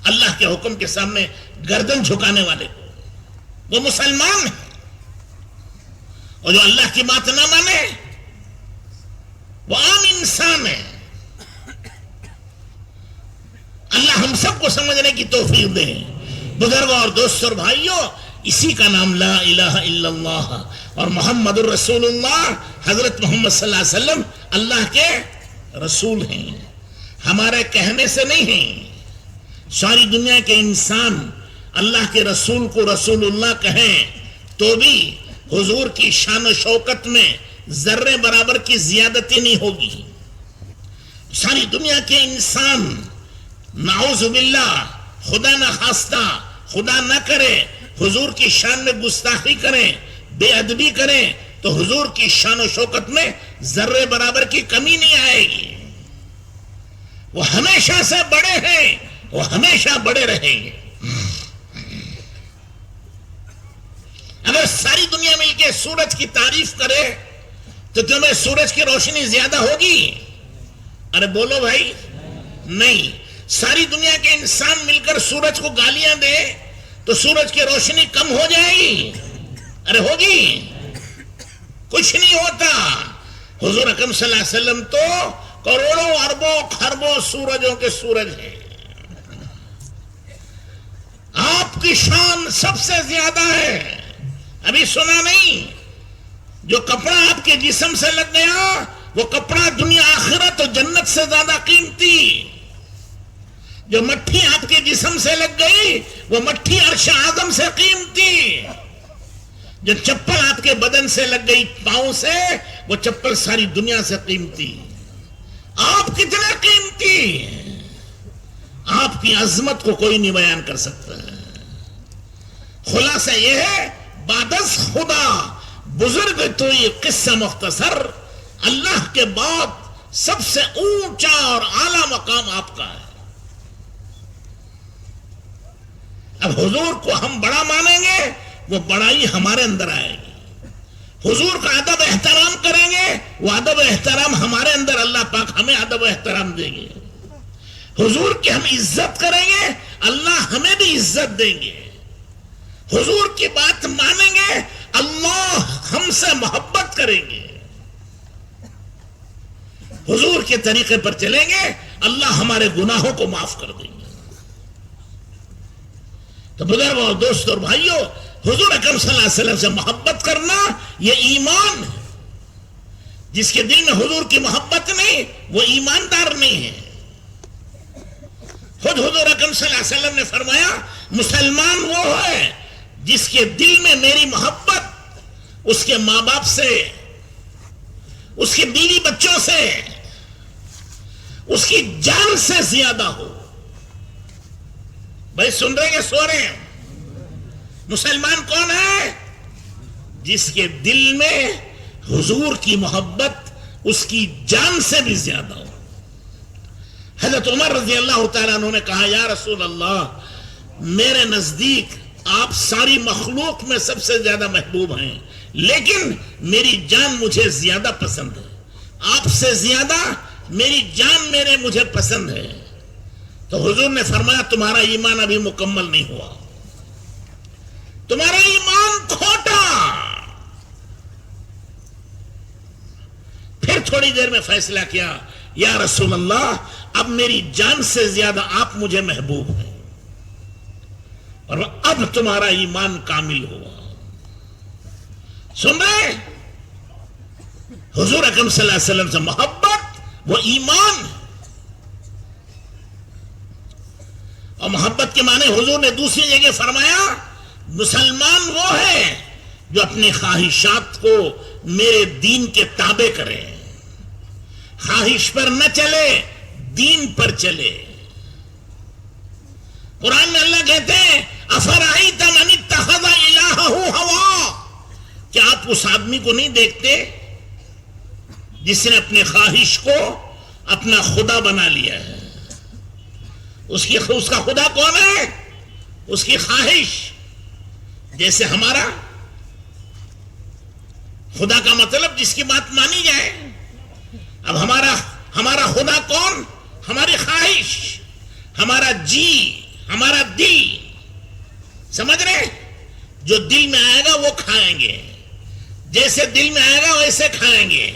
اللہ کے حکم کے سامنے گردن جھکانے والے کو، وہ مسلمان ہے، اور جو اللہ کی بات نہ مانے وہ عام انسان ہے۔ اللہ ہم سب کو سمجھنے کی توفیق دے۔ بزرگوں اور دوستوں اور بھائیوں، اسی کا نام لا الہ الا اللہ اور محمد الرسول اللہ، حضرت محمد صلی اللہ علیہ وسلم اللہ کے رسول ہیں، ہمارے کہنے سے نہیں ہیں۔ ساری دنیا کے انسان اللہ کے رسول کو رسول اللہ کہیں تو بھی حضور کی شان و شوکت میں ذرے برابر کی زیادتی نہیں ہوگی۔ ساری دنیا کے انسان نعوذ باللہ، خدا نہ خواستہ، خدا نہ کرے، حضور کی شان میں گستاخی کریں، بے ادبی کریں تو حضور کی شان و شوکت میں ذرے برابر کی کمی نہیں آئے گی۔ وہ ہمیشہ سے بڑے ہیں، وہ ہمیشہ بڑے رہیں گے۔ اگر ساری دنیا مل کے سورج کی تعریف کرے تو تمہیں سورج کی روشنی زیادہ ہوگی؟ ارے بولو بھائی، نہیں۔ ساری دنیا کے انسان مل کر سورج کو گالیاں دے تو سورج کی روشنی کم ہو جائے گی؟ ارے ہوگی؟ کچھ نہیں ہوتا۔ حضور اکرم صلی اللہ علیہ وسلم تو کروڑوں اربوں خربوں سورجوں کے سورج ہیں، آپ کی شان سب سے زیادہ ہے۔ ابھی سنا نہیں؟ جو کپڑا آپ کے جسم سے لگ گیا وہ کپڑا دنیا آخرت اور جنت سے زیادہ قیمتی۔ جو مٹھی آپ کے جسم سے لگ گئی وہ مٹھی عرش اعظم سے قیمتی۔ جو چپل آپ کے بدن سے لگ گئی پاؤں سے وہ چپل ساری دنیا سے قیمتی۔ آپ کتنے قیمتی ہیں، آپ کی عظمت کو کوئی نہیں بیان کر سکتا ہے۔ خلاصہ یہ ہے، بادس خدا بزرگ تو یہ قصہ مختصر، اللہ کے بعد سب سے اونچا اور اعلیٰ مقام آپ کا ہے۔ اب حضور کو ہم بڑا مانیں گے وہ بڑائی ہمارے اندر آئے گی، حضور کا ادب احترام کریں گے وہ ادب احترام ہمارے اندر اللہ پاک ہمیں ادب احترام دیں گے، حضور کی ہم عزت کریں گے اللہ ہمیں بھی عزت دیں گے، حضور کی بات مانیں گے اللہ ہم سے محبت کریں گے، حضور کے طریقے پر چلیں گے اللہ ہمارے گناہوں کو معاف کر دیں گے۔ تو بزرگوں اور دوستوں اور بھائیوں، حضور اکرم صلی اللہ علیہ وسلم سے محبت کرنا یہ ایمان ہے۔ جس کے دل میں حضور کی محبت نہیں وہ ایماندار نہیں ہے۔ خود حضور اکرم صلی اللہ علیہ وسلم نے فرمایا مسلمان وہ ہے جس کے دل میں میری محبت اس کے ماں باپ سے، اس کے بیوی بچوں سے، اس کی جان سے زیادہ ہو۔ بھائی سن رہے ہیں، سو رہے ہیں؟ مسلمان کون ہے؟ جس کے دل میں حضور کی محبت اس کی جان سے بھی زیادہ ہو۔ حضرت عمر رضی اللہ تعالیٰ عنہ نے کہا یا رسول اللہ، میرے نزدیک آپ ساری مخلوق میں سب سے زیادہ محبوب ہیں، لیکن میری جان مجھے زیادہ پسند ہے، آپ سے زیادہ میری جان مجھے پسند ہے۔ تو حضور نے فرمایا تمہارا ایمان ابھی مکمل نہیں ہوا، تمہارا ایمان کھوٹا۔ پھر تھوڑی دیر میں فیصلہ کیا یا رسول اللہ، اب میری جان سے زیادہ آپ مجھے محبوب ہیں اور اب تمہارا ایمان کامل ہوا۔ سن رہے؟ حضور اکرم صلی اللہ علیہ وسلم سے محبت وہ ایمان، اور محبت کے معنی حضور نے دوسری جگہ فرمایا مسلمان وہ ہے جو اپنی خواہشات کو میرے دین کے تابع کرے، خواہش پر نہ چلے، دین پر چلے۔ قرآن میں اللہ کہتے ہیں افرأیت من اتخذ الہہ ہوا، کیا آپ اس آدمی کو نہیں دیکھتے جس نے اپنی خواہش کو اپنا خدا بنا لیا ہے؟ اس کا خدا کون ہے؟ اس کی خواہش۔ جیسے ہمارا خدا کا مطلب جس کی بات مانی جائے، اب ہمارا خدا کون؟ ہماری خواہش، ہمارا جی، ہمارا دل، سمجھ رہے، جو دل میں آئے گا وہ کھائیں گے، جیسے دل میں آئے گا ویسے کھائیں گے،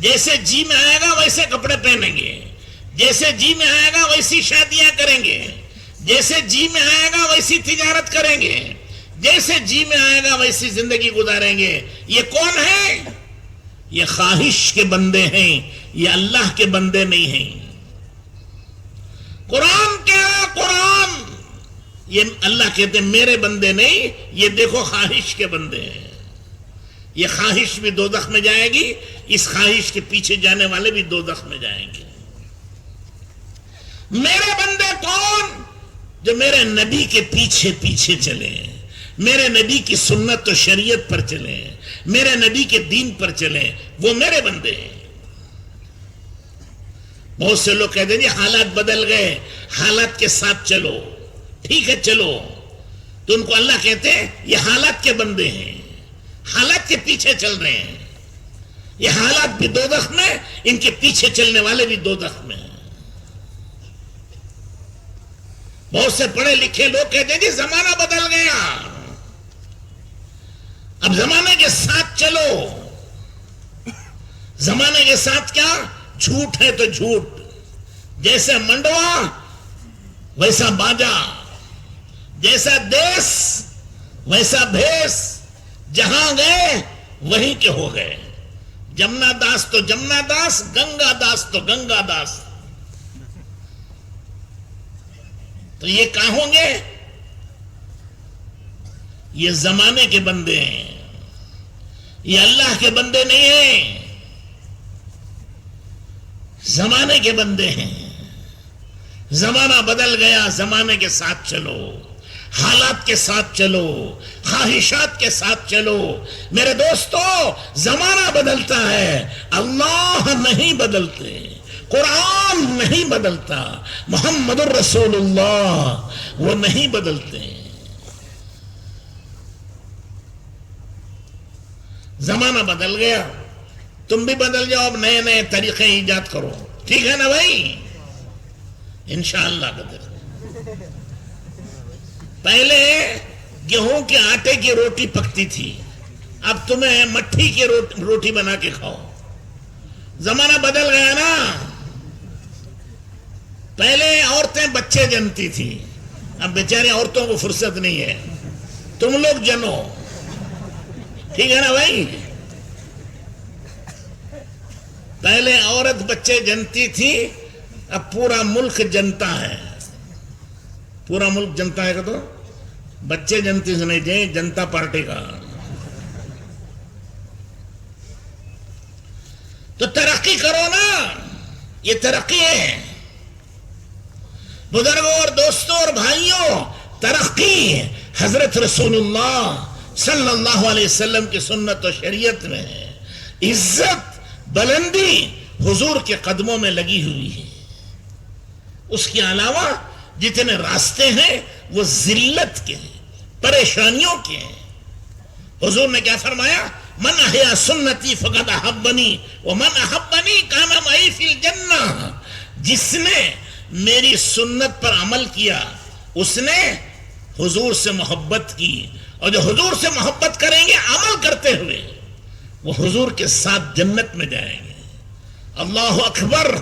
جیسے جی میں آئے گا ویسے کپڑے پہنیں گے، جیسے جی میں آئے گا ویسی شادیاں کریں گے، جیسے جی میں آئے گا ویسی تجارت کریں گے، جیسے جی میں آئے گا ویسی زندگی گزاریں گے۔ یہ کون ہے؟ یہ خواہش کے بندے ہیں، یہ اللہ کے بندے نہیں ہیں۔ قرآن کیا؟ قرآن یہ اللہ کہتے ہیں میرے بندے نہیں، یہ دیکھو خواہش کے بندے ہیں۔ یہ خواہش بھی دوزخ میں جائے گی، اس خواہش کے پیچھے جانے والے بھی دوزخ میں جائیں گے۔ میرے بندے کون؟ جو میرے نبی کے پیچھے پیچھے چلیں، میرے نبی کی سنت و شریعت پر چلیں، میرے نبی کے دین پر چلیں، وہ میرے بندے ہیں۔ بہت سے لوگ کہتے ہیں جی حالات بدل گئے، حالات کے ساتھ چلو، ٹھیک ہے چلو، تو ان کو اللہ کہتے ہیں یہ حالات کے بندے ہیں، حالات کے پیچھے چل رہے ہیں۔ یہ حالات بھی دوزخ میں، ان کے پیچھے چلنے والے بھی دوزخ میں۔ بہت سے پڑھے لکھے لوگ کہتے ہیں جی زمانہ بدل گیا، اب زمانے کے ساتھ چلو۔ زمانے کے ساتھ کیا؟ جھوٹ ہے تو جھوٹ، جیسے منڈوا ویسا باجا، جیسا دیس ویسا بھیس، جہاں گئے وہیں کے ہو گئے۔ جمنا داس تو جمنا داس، گنگا داس تو گنگا داس۔ تو یہ کہاں ہوں گے؟ یہ زمانے کے بندے ہیں، یہ اللہ کے بندے نہیں ہیں، زمانے کے بندے ہیں۔ زمانہ بدل گیا، زمانے کے ساتھ چلو، حالات کے ساتھ چلو، خواہشات کے ساتھ چلو۔ میرے دوستو، زمانہ بدلتا ہے، اللہ نہیں بدلتے، قرآن نہیں بدلتا، محمد الرسول اللہ وہ نہیں بدلتے۔ زمانہ بدل گیا، تم بھی بدل جاؤ، اب نئے نئے طریقے ایجاد کرو، ٹھیک ہے نا بھائی؟ انشاءاللہ بدل۔ پہلے گیہوں کے آٹے کی روٹی پکتی تھی، اب تمہیں مٹھی کی روٹی بنا کے کھاؤ۔ زمانہ بدل گیا نا۔ پہلے عورتیں بچے جنتی تھی، اب بیچاری عورتوں کو فرصت نہیں ہے، تم لوگ جنو، ٹھیک ہے نا بھائی؟ پہلے عورت بچے جنتی تھی، اب پورا ملک جنتا ہے۔ پورا ملک جنتا ہے کہ تو بچے جنتی سے نہیں جائیں، جنتا پارٹی کا۔ تو ترقی کرو نا، یہ ترقی ہے بزرگوں اور دوستوں اور بھائیوں، ترقی حضرت رسول اللہ صلی اللہ علیہ وسلم کی سنت و شریعت میں ہے۔ عزت بلندی حضور کے قدموں میں لگی ہوئی ہے۔ اس کے علاوہ جتنے راستے ہیں وہ ذلت کے ہیں، پریشانیوں کے ہیں۔ حضور نے کیا فرمایا؟ من احیا سنتی فقد احبنی ومن احبنی کان معی فی الجنہ۔ جس نے میری سنت پر عمل کیا اس نے حضور سے محبت کی، اور جو حضور سے محبت کریں گے عمل کرتے ہوئے وہ حضور کے ساتھ جنت میں جائیں گے۔ اللہ اکبر!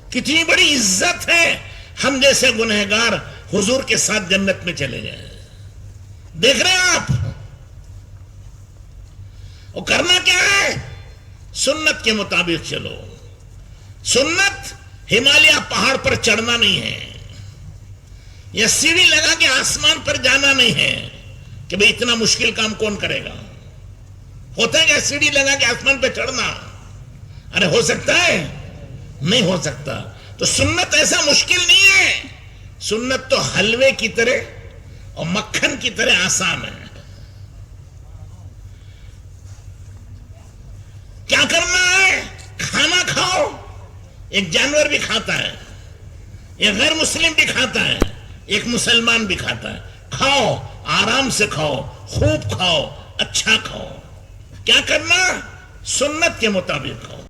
کتنی بڑی عزت ہے ہم جیسے گنہگار حضور کے ساتھ جنت میں چلے جائیں۔ دیکھ رہے ہیں آپ؟ وہ کرنا کیا ہے؟ سنت کے مطابق چلو۔ سنت ہمالیہ پہاڑ پر چڑھنا نہیں ہے، یا سیڑھی لگا کے آسمان پر جانا نہیں ہے کہ بھئی اتنا مشکل کام کون کرے گا۔ ہوتا ہے کیا سیڑھی لگا کے آسمان پہ چڑھنا؟ ارے ہو سکتا ہے؟ نہیں ہو سکتا۔ تو سنت ایسا مشکل نہیں ہے، سنت تو حلوے کی طرح اور مکھن کی طرح آسان ہے۔ کیا کرنا ہے؟ کھانا کھاؤ۔ ایک جانور بھی کھاتا ہے، ایک غیر مسلم بھی کھاتا ہے، ایک مسلمان بھی کھاتا ہے۔ کھاؤ، آرام سے کھاؤ، خوب کھاؤ، اچھا کھاؤ۔ کیا کرنا؟ سنت کے مطابق کھاؤ۔